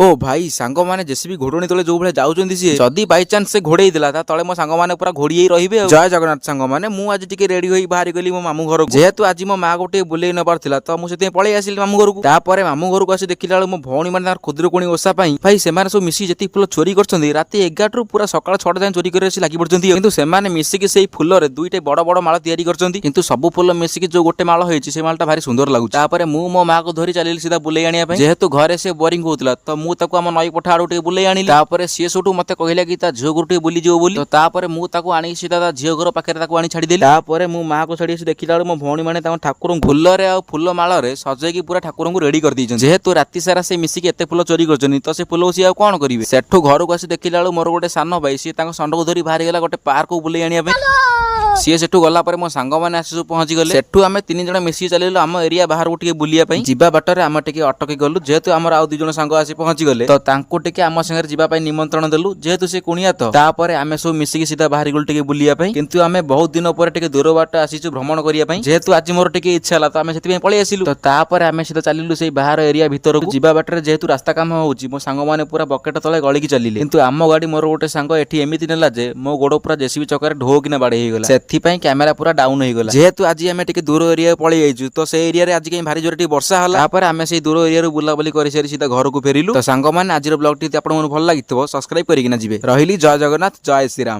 ओ भाई सांग माने जेसीबी घोड़णी तले जो भाई जाउछन्ती सी जदी बाय चांस से घोड़ेई देला ता तले मो सांग माने पूरा घोड़ियै रहिबे। जय जगन्नाथ सांग माने मु आज टिके रेडी होई बाहर गली मो मामू घर को जेहेतु आज मो मां गोटे बुलेई नबार थिला त मु सेते पळेई आसिल मामू घर को। तापरे मामू घर को आसी देखिला मो भौणी माने तार खुदरुकुणी ओसा पई भाई सेमाने सब मिसी जति फुल चोरी करछन्ती राती 11 रु पूरा सकाळ 6 जाय चोरी करे आसी लागी पड़छन्ती किंतु सेमाने मिसी के सेई फुल रे दुईटे बड़ बड़ माळ तयारी करछन्ती किंतु सब फुल मिसी के जो गोटे माळ होईची से माळटा भारी सुंदर लागु। तापरे मु मो मां को धरी चलिल सीधा बुलेई आनिया पई जेहेतु घरे से बोरिंग होतला त मु ताको हम नई पठा आडू टे बुलेई आनिली। तापरे से सोटू मते कहिला कि ता झियो घर टे बुली जिवो बोली तो तापरे मु ताको आनी सीधा ता झियो घर पाखे ताको आनी छाडी देली। तापरे मु मां को छाडी देखिला मो भौणी माने ता ठाकुर फुल रे आ फुल माळ रे सजै की पूरा ठाकुर को रेडी कर दीछन जेहेतु राती सारा से मिसी के एते फुल चोरी करछनी तो से फुल सी आ कोन करिवे। सेठो घर को आसी देखिला मोर गोटे सान भाई सी ताको संड को धरी बाहर गेला गोटे पार्क को बुलेई आनिया पे सी सेठू गला पर मो सांग माने आसी पहुंची गले। सेठू आमे तीन जण मिसी चलिलो आम एरिया बाहर को टिके बुलिया पई जिबा बाटरे आम टिके अटकी गलु जेहेतु हमर आ दु जण सांग आसी पहुंची गले तो तांको टिके आम संगे जिबा पई निमंत्रण देलु जेहेतु से कुनिया तो तापरे आमे सब मिसी के सीधा बाहर गलु टिके बुलिया पई किंतु आमे बहुत दिन पर टिके दूर बाट आसीचु भ्रमण करिया पई जेहेतु आज मोर टिके इच्छा हला तो आमे सेति पई पळेई आसिलु। तो तापरे आमे सीधा चलिलु सेई बाहर एरिया भीतर को जिबा बाटरे जेहेतु रास्ता काम होउची मो सांग माने पूरा बकेट तळे गळी की चलिले किंतु आम गाडी मोर गोटे सांग एठी एमिति नेला जे मो गोडो पूरा जेसीबी चक्कर ढो किना बाडे हे गेला सेथि पई कैमरा पूरा डाउन हो गला। जेहेतु आज आमे टिके दूर एरिया पळेई आइजु तो से एरिया रे आज कहीं भारी जोर टिके वर्षा हला तापर आमे सेई दूर एरिया रो बुला बुली करि सीधा घर को फेरिलु। तो सांग माने आज रो ब्लॉग टी आपन मन भल लागितबो सब्सक्राइब करिकिना जिवे रहिली। जय जगन्नाथ जय श्री राम।